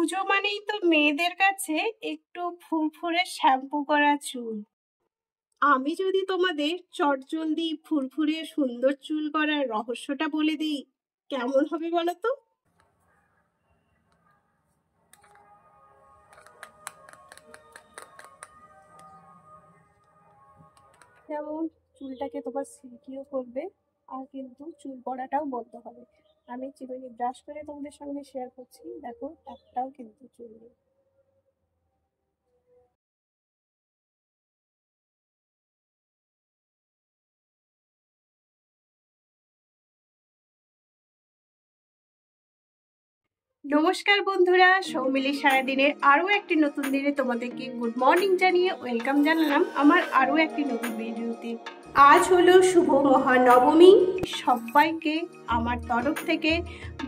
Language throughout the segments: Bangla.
পুজো মানেই তো মেয়েদের কাছে একটু ফুরফুরে শ্যাম্পু করা চুল। আমি যদি তোমাদের চটজলদি ফুরফুরে সুন্দর চুল করার রহস্যটা বলে দিই, কেমন হবে বলো তো? যেমন চুলটাকে তোমার সিল্কিও করবে, আর কিন্তু চুল পড়াটাও বন্ধ হবে। আমি চিরুনি ব্রাশ করে তোমাদের সঙ্গে শেয়ার করছি, দেখো একটাও কিন্তু চুল নেই। নমস্কার বন্ধুরা, সৌমিলি সারাদিনের আরও একটি নতুন দিনে তোমাদেরকে গুড মর্নিং জানিয়ে ওয়েলকাম জানালাম আমার আরও একটি নতুন ভিডিওতে। আজ হলো শুভ মহানবমী। সবাইকে আমার তরফ থেকে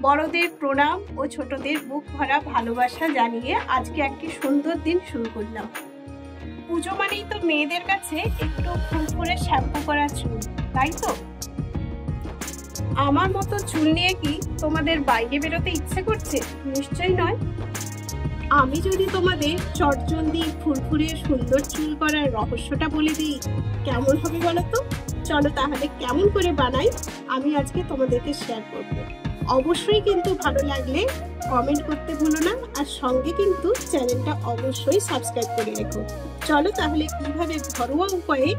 বড়দের প্রণাম ও ছোটদের বুক ভরা ভালোবাসা জানিয়ে আজকে একটি সুন্দর দিন শুরু করলাম। পুজো মানেই তো মেয়েদের কাছে একটু ফুরফুরে শ্যাম্পু করা চুল, তাই তো? আমার মতো চুল নিয়ে কি তোমাদের বাইরে বেরোতে ইচ্ছে করছে? নিশ্চয়ই নয়। আমি যদি তোমাদের চটজলদি ফুরফুরে সুন্দর চুল করার রহস্যটা বলে দিই, কেমন হবে বলো তো? চলো তাহলে কেমন করে বানাই আমি আজকে তোমাদেরকে শেয়ার করব। অবশ্যই কিন্তু ভালো লাগলে কমেন্ট করতে ভুলো না, আর সঙ্গে কিন্তু চ্যানেলটা অবশ্যই সাবস্ক্রাইব করে রেখো। চলো তাহলে কিভাবে ঘরোয়া উপায়ে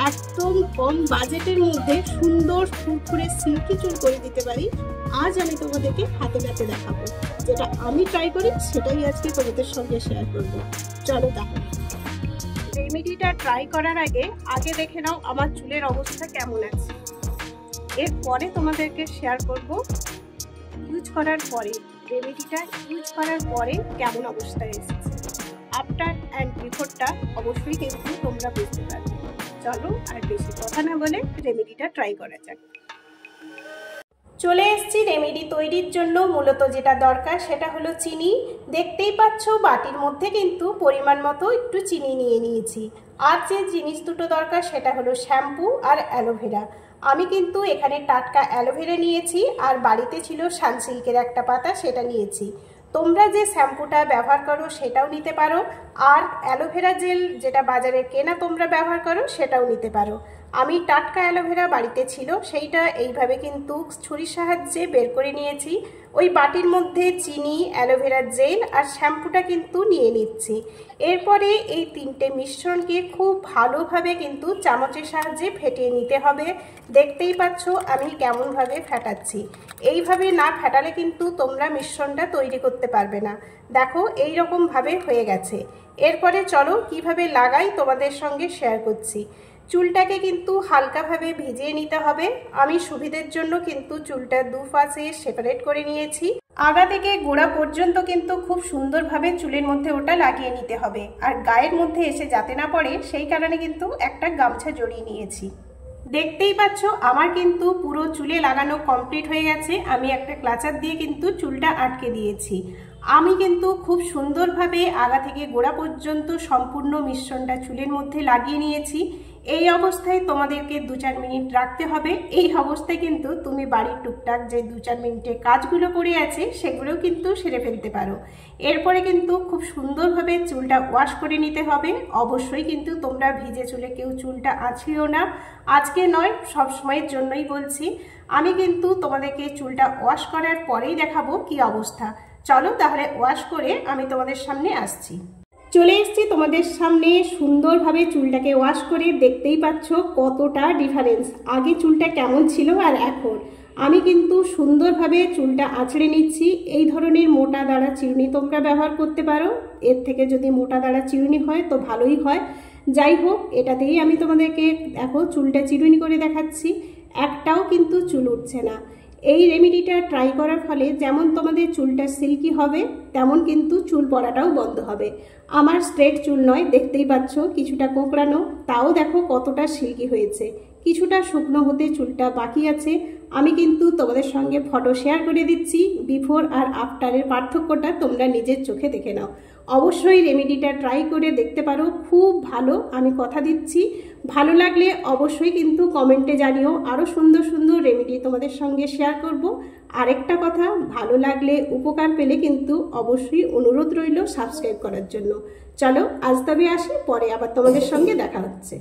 একদম কম বাজেটের মধ্যে সুন্দর ফুরফুরে সিল্কি চুল করে দিতে পারি, আজ আমি তোমাদেরকে হাতে নাতে দেখাবো। যেটা আমি ট্রাই করি সেটাই আজকে তোমাদের সঙ্গে শেয়ার করবো। চলো তাহলে রেমেডিটা ট্রাই করার আগে দেখে নাও আমার চুলের অবস্থা কেমন আছে। এরপরে তোমাদেরকে শেয়ার করব ইউজ করার পরে, রেমেডিটা ইউজ করার পরে কেমন অবস্থায় এসেছে। আফটার অ্যান্ড বিফোরটা অবশ্যই কিন্তু তোমরা বুঝতে পারবে। চলো আর বেশি কথা না বলে রেমেডিটা ট্রাই করা যাক। চলে এসেছি রেমেডি তৈরির জন্য। মূলত যেটা দরকার সেটা হলো চিনি। দেখতেই পাচ্ছ বাটির মধ্যে কিন্তু পরিমাণ মতো একটু চিনি নিয়ে নিয়েছি। আর যে জিনিস দুটো দরকার সেটা হলো শ্যাম্পু আর অ্যালোভেরা। আমি কিন্তু এখানে টাটকা অ্যালোভেরা নিয়েছি, আর বাড়িতে ছিল সানসিল্কের একটা পাতা, সেটা নিয়েছি। তোমরা যে শ্যাম্পুটা ব্যবহার করো সেটাও নিতে পারো, আর অ্যালোভেরা জেল যেটা বাজারে কেনা তোমরা ব্যবহার করো সেটাও নিতে পারো। আমি টাটকা অ্যালোভেরা বাড়িতে ছিল, সেইটা এইভাবে কিন্তু ছুরির সাহায্যে বের করে নিয়েছি। ওই বাটির মধ্যে চিনি, অ্যালোভেরা জেল আর শ্যাম্পুটা কিন্তু নিয়ে নিচ্ছি। এরপরে এই তিনটে মিশ্রণকে খুব ভালোভাবে কিন্তু চামচের সাহায্যে ফেটিয়ে নিতে হবে। দেখতেই পাচ্ছ আমি কেমনভাবে ফেটাচ্ছি। এইভাবে না ফেটালে কিন্তু তোমরা মিশ্রণটা তৈরি করতে পারবে না। দেখো এই রকমভাবে হয়ে গেছে। এরপরে চলো কিভাবে লাগাই তোমাদের সঙ্গে শেয়ার করছি। চুলটাকে কিন্তু হালকাভাবে ভিজিয়ে নিতে হবে। আমি সুবিধের জন্য কিন্তু চুলটা দুপাশে সেপারেট করে নিয়েছি। আগা থেকে গোড়া পর্যন্ত কিন্তু খুব সুন্দরভাবে চুলের মধ্যে ওটা লাগিয়ে নিতে হবে, আর গায়ের মধ্যে এসে যাতে না পড়ে সেই কারণে কিন্তু একটা গামছা জড়িয়ে নিয়েছি। দেখতেই পাচ্ছ আমার কিন্তু পুরো চুলে লাগানো কমপ্লিট হয়ে গেছে। আমি একটা ক্লাচার দিয়ে কিন্তু চুলটা আটকে দিয়েছি। আমি কিন্তু খুব সুন্দরভাবে আগা থেকে গোড়া পর্যন্ত সম্পূর্ণ মিশ্রণটা চুলের মধ্যে লাগিয়ে নিয়েছি। এই অবস্থায় তোমাদেরকে 2-4 মিনিট রাখতে হবে। এই অবস্থায় কিন্তু তুমি বাড়ির টুকটাক যে 2-4 মিনিটের কাজগুলো পড়ে আছে সেগুলো কিন্তু সেরে ফেলতে পারো। এরপরে কিন্তু খুব সুন্দরভাবে চুলটা ওয়াশ করে নিতে হবে। অবশ্যই কিন্তু তোমরা ভিজে চুলে কেউ চুলটা আঁচড়িও না। আজকে নয়, সব সময়ের জন্যই বলছি। আমি কিন্তু তোমাদেরকে চুলটা ওয়াশ করার পরেই দেখাবো কি অবস্থা। চলো তাহলে ওয়াশ করে আমি তোমাদের সামনে আসছি। চলে এসেছি তোমাদের সামনে সুন্দরভাবে চুলটাকে ওয়াশ করে। দেখতেই পাচ্ছ কতটা ডিফারেন্স, আগে চুলটা কেমন ছিল আর এখন। আমি কিন্তু সুন্দরভাবে চুলটা আঁচড়ে নিচ্ছি। এই ধরনের মোটা দাঁড়া চিরুনি তোমরা ব্যবহার করতে পারো, এর থেকে যদি মোটা দাঁড়া চিরুনি হয় তো ভালোই হয়। যাই হোক, এটাতেই আমি তোমাদেরকে দেখো চুলটা চিরুনি করে দেখাচ্ছি। একটাও কিন্তু চুল উঠছে না। এই রেমেডিটা ট্রাই করার ফলে যেমন তোমাদের চুলটা সিল্কি হবে, তেমন কিন্তু চুল পড়াটাও বন্ধ হবে। আমার স্ট্রেট চুল নয়, দেখতেই পাচ্ছ কিছুটা কোঁকড়ানো, তাও দেখো কতটা সিল্কি হয়েছে। কিছুটা শুকনো হতে চুলটা বাকি আছে। আমি কিন্তু তোমাদের সঙ্গে ফটো শেয়ার করে দিচ্ছি, বিফোর আর আফটারের পার্থক্যটা তোমরা নিজের চোখে দেখে নাও। অবশ্যই রেমেডিটা ট্রাই করে দেখতে পারো, খুব ভালো, আমি কথা দিচ্ছি। ভালো লাগলে অবশ্যই কিন্তু কমেন্টে জানিও, আরও সুন্দর সুন্দর রেমেডি তোমাদের সঙ্গে শেয়ার করব। আরেকটা কথা, ভালো লাগলে উপকার পেলে কিন্তু অবশ্যই অনুরোধ রইল সাবস্ক্রাইব করার জন্য। চলো আজ তবে আসি, পরে আবার তোমাদের সঙ্গে দেখা হচ্ছে।